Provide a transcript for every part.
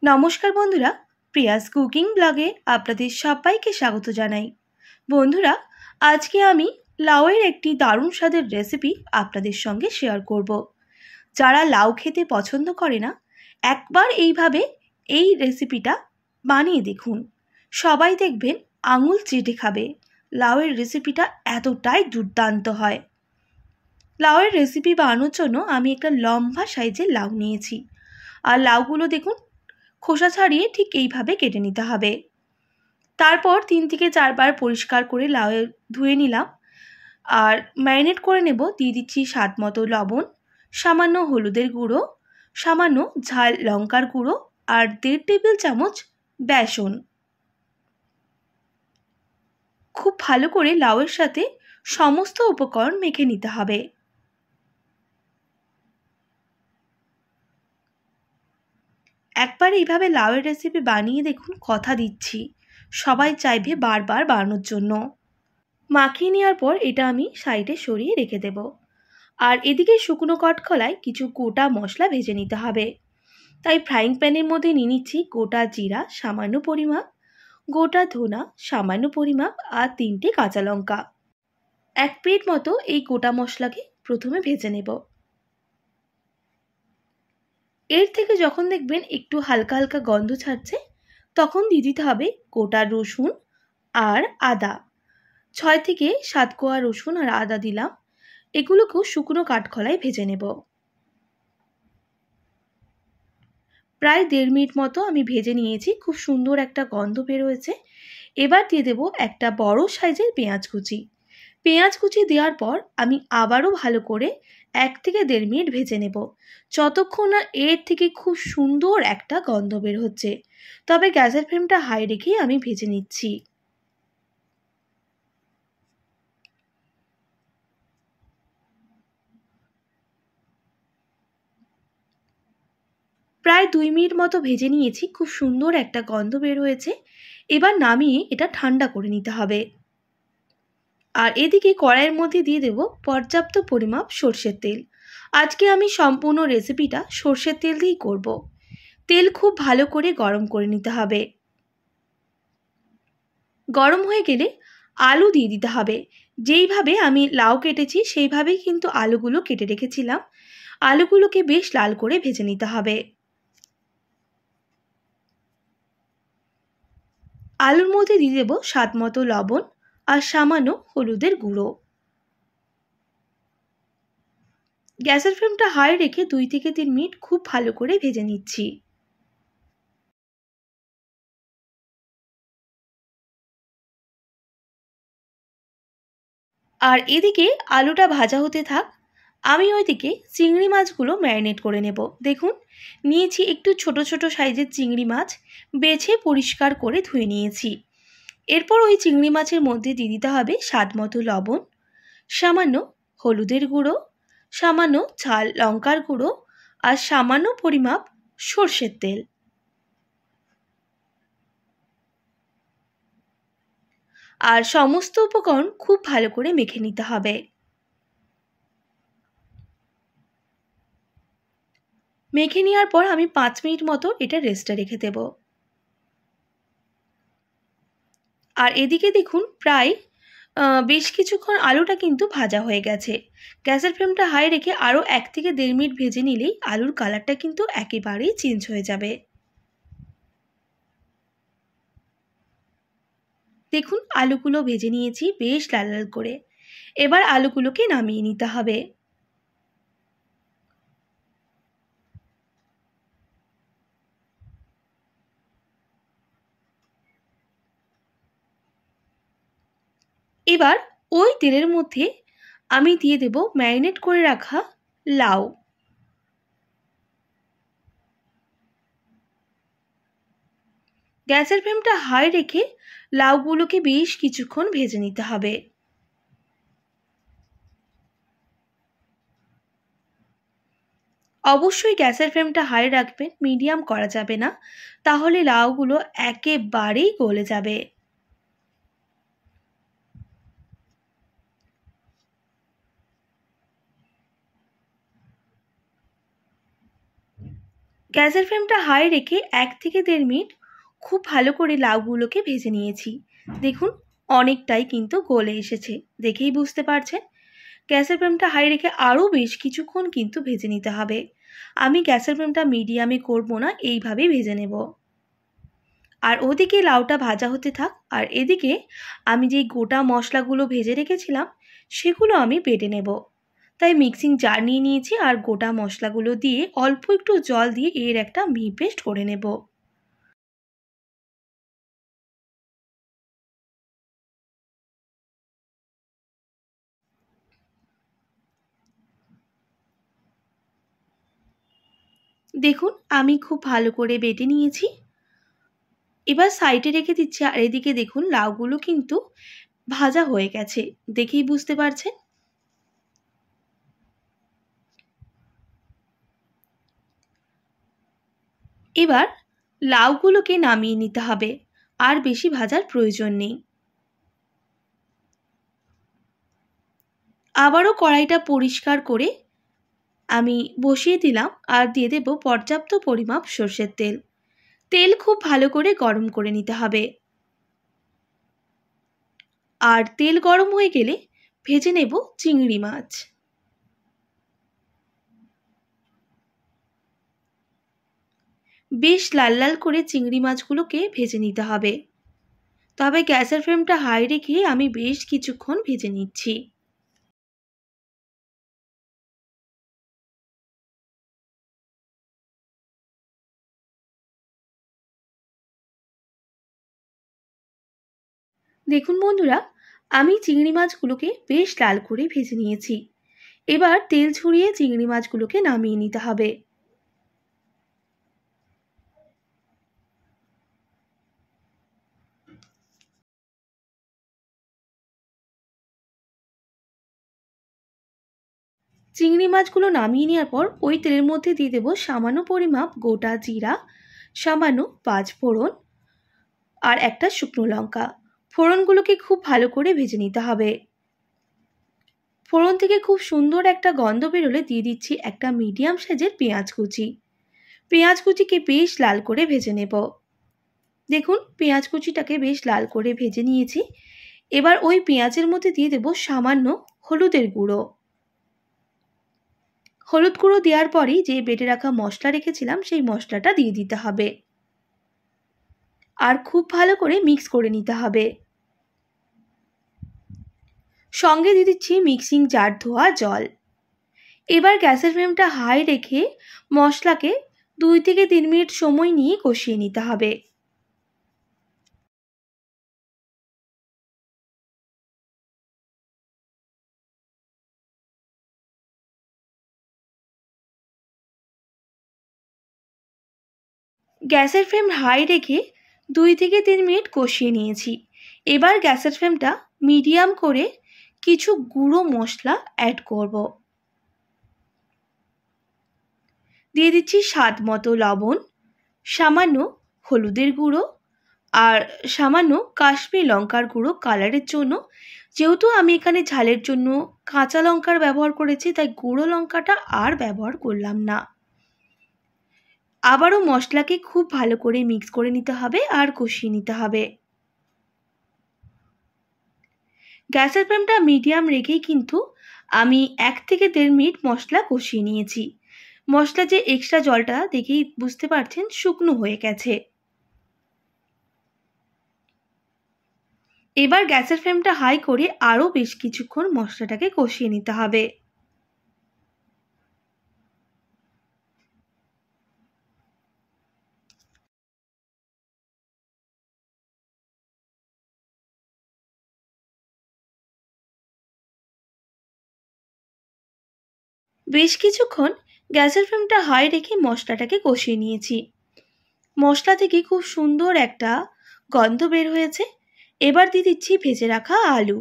নমস্কার বন্ধুরা, Prius cooking ব্লগে আপনাদের সবাইকে স্বাগত জানাই। বন্ধুরা, আজকে আমি লাউয়ের একটি দারুণ স্বাদের রেসিপি আপনাদের সঙ্গে শেয়ার করব। যারা লাউ খেতে পছন্দ করে না, একবার এইভাবে এই রেসিপিটা বানিয়ে দেখুন। সবাই দেখবেন আঙুল চেটে খাবে। লাউয়ের রেসিপিটা এতটাই দুর্দান্ত হয়। লাউয়ের রেসিপি বানানোর জন্য আমি একটা লম্বা সাইজের লাউ নিয়েছি। আর লাউগুলো দেখুন, খোসা ছাড়িয়ে ঠিক এইভাবে কেটে নিতে হবে। তারপর 3 থেকে 4 বার পরিষ্কার করে লাউ ধুয়ে নিলাম। আর ম্যারিনেট করে নেব। দিয়ে দিচ্ছি স্বাদ মতো লবণ, সামান্য হলুদের গুঁড়ো, সামান্য ঝাল লঙ্কার গুঁড়ো আর 1.5 টেবিল চামচ বেসন। খুব ভালো করে লাউয়ের সাথে সমস্ত উপকরণ মেখে নিতে হবে। একবার এইভাবে লাউয়ের রেসিপি বানিয়ে দেখুন, কথা দিচ্ছি সবাই চাইবে বারবার বানানোর জন্য। মাখিয়ে নেওয়ার পর এটা আমি সাইডে সরিয়ে রেখে দেব। আর এদিকে শুকনো কাঠকলায় কিছু গোটা মশলা ভেজে নিতে হবে। তাই ফ্রাইং প্যানের মধ্যে নিয়ে নিচ্ছি গোটা জিরা সামান্য পরিমাপ, গোটা ধনা সামান্য পরিমাপ আর 3টে কাঁচা লঙ্কা। 1 প্লেট মতো এই গোটা মশলাকে প্রথমে ভেজে নেব। এর থেকে যখন দেখবেন একটু হালকা হালকা গন্ধ ছাড়ছে, তখন দিয়ে দিতে হবে গোটা রসুন আর আদা। 6 থেকে 7 কোয়া রসুন আর আদা দিলাম। এগুলোকেও শুকনো কাঠখোলায় ভেজে নেব। প্রায় 1.5 মিনিট মতো আমি ভেজে নিয়েছি। খুব সুন্দর একটা গন্ধ বের হয়েছে। এবার দিয়ে দেব একটা বড় সাইজের পেঁয়াজ কুচি। পেঁয়াজ কুচি দেওয়ার পর আমি আবারও ভালো করে 1 থেকে 1.5 মিনিট ভেজে নেব, যতক্ষণ না এর থেকে খুব সুন্দর একটা গন্ধ বের হচ্ছে। তবে গ্যাসের ফ্লেমটা হাই রেখেই আমি ভেজে নিচ্ছি। প্রায় 2 মিনিট মতো ভেজে নিয়েছি। খুব সুন্দর একটা গন্ধ বের হয়েছে। এবার নামিয়ে এটা ঠান্ডা করে নিতে হবে। আর এদিকে কড়াইয়ের মধ্যে দিয়ে দেব পর্যাপ্ত পরিমাপ সর্ষের তেল। আজকে আমি সম্পূর্ণ রেসিপিটা সর্ষের তেল দিয়েই করব। তেল খুব ভালো করে গরম করে নিতে হবে। গরম হয়ে গেলে আলু দিয়ে দিতে হবে। যেইভাবে আমি লাউ কেটেছি সেইভাবেই কিন্তু আলুগুলো কেটে রেখেছিলাম। আলুগুলোকে বেশ লাল করে ভেজে নিতে হবে। আলুর মধ্যে দিয়ে দেব স্বাদ মতো লবণ আর সামান্য হলুদের গুঁড়ো। গ্যাসের ফ্লেমটা হাই রেখে 2 থেকে 3 মিনিট খুব ভালো করে ভেজে নিচ্ছি। আর এদিকে আলুটা ভাজা হতে থাক। আমি ওইদিকে চিংড়ি মাছগুলো ম্যারিনেট করে নেব। দেখুন, নিয়েছি একটু ছোট ছোট সাইজের চিংড়ি মাছ, বেছে পরিষ্কার করে ধুয়ে নিয়েছি। এরপর ওই চিংড়ি মাছের মধ্যে দিয়ে দিতে হবে স্বাদ মতো লবণ, সামান্য হলুদের গুঁড়ো, সামান্য ঝাল লঙ্কার গুঁড়ো আর সামান্য পরিমাপ সর্ষের তেল। আর সমস্ত উপকরণ খুব ভালো করে মেখে নিতে হবে। মেখে নেওয়ার পর আমি 5 মিনিট মতো এটা রেস্টে রেখে দেব। আর এদিকে দেখুন, প্রায় বেশ কিছুক্ষণ আলুটা কিন্তু ভাজা হয়ে গেছে। গ্যাসের ফ্লেমটা হাই রেখে আরও 1 থেকে 1.5 মিনিট ভেজে নিলেই আলুর কালারটা কিন্তু একেবারেই চেঞ্জ হয়ে যাবে। দেখুন, আলুগুলো ভেজে নিয়েছি বেশ লাল লাল করে। এবার আলুগুলোকে নামিয়ে নিতে হবে। এবার ওই তেলের মধ্যে আমি দিয়ে দেব ম্যারিনেট করে রাখা লাউ। গ্যাসের ফ্লেমটা হাই রেখে লাউগুলোকে বেশ কিছুক্ষণ ভেজে নিতে হবে। অবশ্যই গ্যাসের ফ্লেমটা হাই রাখবেন, মিডিয়াম করা যাবে না, তাহলে লাউগুলো একেবারেই গলে যাবে। গ্যাসের ফ্লেমটা হাই রেখে 1 থেকে 1.5 মিনিট খুব ভালো করে লাউগুলোকে ভেজে নিয়েছি। দেখুন অনেকটাই কিন্তু গলে এসেছে, দেখেই বুঝতে পারছেন। গ্যাসের ফ্লেমটা হাই রেখে আরও বেশ কিছুক্ষণ কিন্তু ভেজে নিতে হবে। আমি গ্যাসের ফ্লেমটা মিডিয়ামে করব না, এইভাবেই ভেজে নেব। আর ওদিকে লাউটা ভাজা হতে থাক, আর এদিকে আমি যেই গোটা মশলাগুলো ভেজে রেখেছিলাম সেগুলো আমি বেটে নেব। তাই মিক্সিং জার নিয়ে নিয়েছি আর গোটা মশলাগুলো দিয়ে অল্প একটু জল দিয়ে এর একটা মিহি পেস্ট করে নেব। দেখুন আমি খুব ভালো করে বেটে নিয়েছি। এবার সাইডে রেখে দিচ্ছি। আর এদিকে দেখুন লাউগুলো কিন্তু ভাজা হয়ে গেছে, দেখেই বুঝতে পারছেন। এবার লাউগুলোকে নামিয়ে নিতে হবে, আর বেশি ভাজার প্রয়োজন নেই। আবারও কড়াইটা পরিষ্কার করে আমি বসিয়ে দিলাম আর দিয়ে দেব পর্যাপ্ত পরিমাপ সর্ষের তেল। তেল খুব ভালো করে গরম করে নিতে হবে। আর তেল গরম হয়ে গেলে ভেজে নেব চিংড়ি মাছ। বেশ লাল লাল করে চিংড়ি মাছগুলোকে ভেজে নিতে হবে। তবে গ্যাসের ফ্লেমটা হাই রেখে আমি বেশ কিছুক্ষণ ভেজে নিচ্ছি। দেখুন বন্ধুরা, আমি চিংড়ি মাছগুলোকে বেশ লাল করে ভেজে নিয়েছি। এবার তেল ছড়িয়ে চিংড়ি মাছগুলোকে নামিয়ে নিতে হবে। চিংড়ি মাছগুলো নামিয়ে নেওয়ার পর ওই তেলের মধ্যে দিয়ে দেবো সামান্য পরিমাপ গোটা জিরা, সামান্য 5 ফোড়ন আর একটা শুকনো লঙ্কা। ফোড়নগুলোকে খুব ভালো করে ভেজে নিতে হবে। ফোড়ন থেকে খুব সুন্দর একটা গন্ধ বেরোলে দিয়ে দিচ্ছি একটা মিডিয়াম সাইজের পেঁয়াজ কুচি। পেঁয়াজ কুচিকে বেশ লাল করে ভেজে নেব। দেখুন পেঁয়াজ কুচিটাকে বেশ লাল করে ভেজে নিয়েছি। এবার ওই পেঁয়াজের মধ্যে দিয়ে দেব সামান্য হলুদের গুঁড়ো। হলুদ গুঁড়ো দেওয়ার পরেই যে বেটে রাখা মশলা রেখেছিলাম সেই মশলাটা দিয়ে দিতে হবে। আর খুব ভালো করে মিক্স করে নিতে হবে। সঙ্গে দিয়ে দিচ্ছি মিক্সিং জার ধোয়া জল। এবার গ্যাসের ফ্লেমটা হাই রেখে মশলাকে 2 থেকে 3 মিনিট সময় নিয়ে কষিয়ে নিতে হবে। গ্যাসের ফ্লেম হাই রেখে 2 থেকে 3 মিনিট কষিয়ে নিয়েছি। এবার গ্যাসের ফ্লেমটা মিডিয়াম করে কিছু গুঁড়ো মশলা অ্যাড করব। দিয়ে দিচ্ছি স্বাদ মতো লবণ, সামান্য হলুদের গুঁড়ো আর সামান্য কাশ্মীরি লঙ্কার গুঁড়ো কালারের জন্য। যেহেতু আমি এখানে ঝালের জন্য কাঁচা লঙ্কার ব্যবহার করেছি, তাই গুঁড়ো লঙ্কাটা আর ব্যবহার করলাম না। আবারও মশলাকে খুব ভালো করে মিক্স করে নিতে হবে আর কষিয়ে নিতে হবে। গ্যাসের ফ্লেমটা মিডিয়াম রেখেই কিন্তু আমি 1 থেকে 1.5 মিনিট মশলা কষিয়ে নিয়েছি। মশলা যে এক্সট্রা জলটা দেখেই বুঝতে পারছেন শুকনো হয়ে গেছে। এবার গ্যাসের ফ্লেমটা হাই করে আরও বেশ কিছুক্ষণ মশলাটাকে কষিয়ে নিতে হবে। বেশ কিছুক্ষণ গ্যাসের ফ্লেমটা হাই রেখে মশলাটাকে কষিয়ে নিয়েছি। মশলা থেকে খুব সুন্দর একটা গন্ধ বের হয়েছে। এবার দিয়ে দিচ্ছি ভেজে রাখা আলু।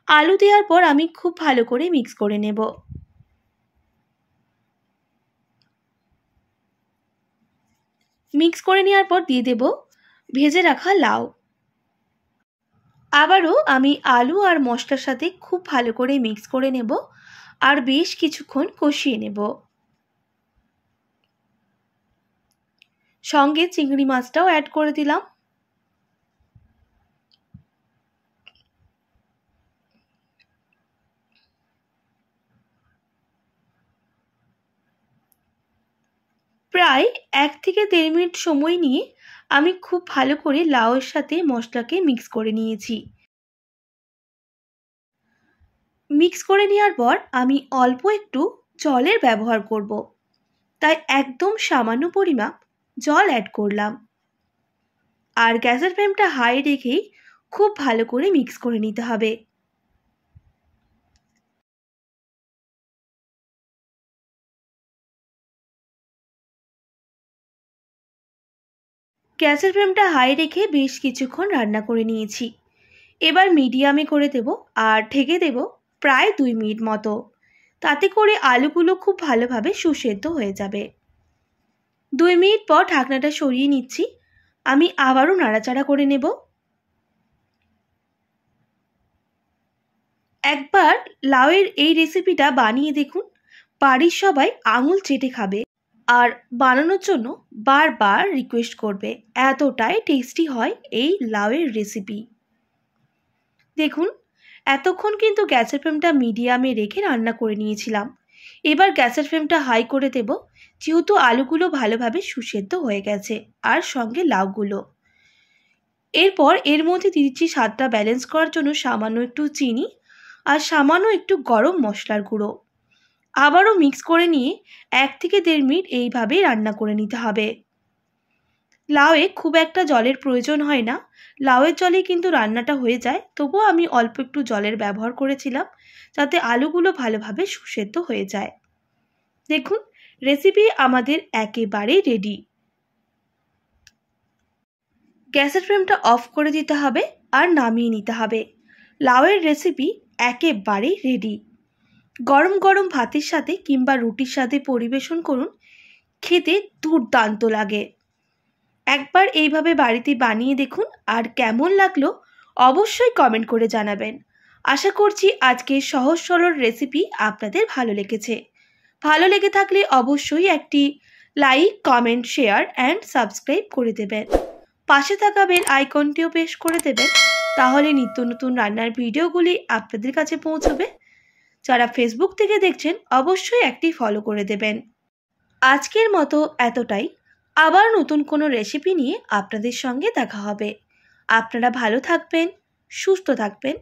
আলু দেওয়ার পর আমি খুব ভালো করে মিক্স করে নেব। মিক্স করে নেওয়ার পর দিয়ে দেব ভেজে রাখা লাউ। আবারও আমি আলু আর মশলার সাথে খুব ভালো করে মিক্স করে নেব আর বেশ কিছুক্ষণ কষিয়ে নেব। সঙ্গে চিংড়ি মাছটাও অ্যাড করে দিলাম। প্রায় 1 থেকে 1.5 মিনিট সময় নিয়ে আমি খুব ভালো করে লাউয়ের সাথে মশলাকে মিক্স করে নিয়েছি। মিক্স করে নেওয়ার পর আমি অল্প একটু জলের ব্যবহার করব, তাই একদম সামান্য পরিমাপ জল অ্যাড করলাম। আর গ্যাসের ফ্লেমটা হাই রেখেই খুব ভালো করে মিক্স করে নিতে হবে। গ্যাসের ফ্লেমটা হাই রেখে বেশ কিছুক্ষণ রান্না করে নিয়েছি। এবার মিডিয়ামে করে দেব আর ঢেকে দেব প্রায় 2 মিনিট মতো। তাতে করে আলুগুলো খুব ভালোভাবে সুসেদ্ধ হয়ে যাবে। 2 মিনিট পর ঢাকনাটা সরিয়ে নিচ্ছি। আমি আবারও নাড়াচাড়া করে নেব। একবার লাউয়ের এই রেসিপিটা বানিয়ে দেখুন, বাড়ির সবাই আঙুল চেটে খাবে আর বানানোর জন্য বারবার রিকোয়েস্ট করবে। এতটাই টেস্টি হয় এই লাউয়ের রেসিপি। দেখুন, এতক্ষণ কিন্তু গ্যাসের ফ্লেমটা মিডিয়ামে রেখে রান্না করে নিয়েছিলাম। এবার গ্যাসের ফ্লেমটা হাই করে দেব, যেহেতু আলুগুলো ভালোভাবে সুসেদ্ধ হয়ে গেছে আর সঙ্গে লাউগুলো। এরপর এর মধ্যে দিয়ে দিচ্ছি স্বাদটা ব্যালেন্স করার জন্য সামান্য একটু চিনি আর সামান্য একটু গরম মশলার গুঁড়ো। আবারও মিক্স করে নিয়ে 1 থেকে 1.5 মিনিট এইভাবেই রান্না করে নিতে হবে। লাউয়ে খুব একটা জলের প্রয়োজন হয় না, লাউয়ের জলেই কিন্তু রান্নাটা হয়ে যায়। তবুও আমি অল্প একটু জলের ব্যবহার করেছিলাম, যাতে আলুগুলো ভালোভাবে সুসেদ্ধ হয়ে যায়। দেখুন, রেসিপি আমাদের একেবারেই রেডি। গ্যাসের ফ্লেমটা অফ করে দিতে হবে আর নামিয়ে নিতে হবে। লাউয়ের রেসিপি একেবারেই রেডি। গরম গরম ভাতের সাথে কিংবা রুটির সাথে পরিবেশন করুন, খেতে দুর্দান্ত লাগে। একবার এইভাবে বাড়িতে বানিয়ে দেখুন আর কেমন লাগলো অবশ্যই কমেন্ট করে জানাবেন। আশা করছি আজকের সহজ সরল রেসিপি আপনাদের ভালো লেগেছে। ভালো লেগে থাকলে অবশ্যই একটি like, comment, share and subscribe করে দেবেন। পাশে থাকা বেল আইকনটিও প্রেস করে দেবেন, তাহলে নিত্য নতুন রান্নার ভিডিওগুলি আপনাদের কাছে পৌঁছবে। যারা ফেসবুক থেকে দেখছেন অবশ্যই একটি ফলো করে দেবেন। আজকের মতো এতটাই। আবার নতুন কোনো রেসিপি নিয়ে আপনাদের সঙ্গে দেখা হবে। আপনারা ভালো থাকবেন, সুস্থ থাকবেন।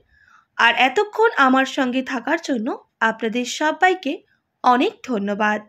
আর এতক্ষণ আমার সঙ্গে থাকার জন্য আপনাদের সবাইকে অনেক ধন্যবাদ।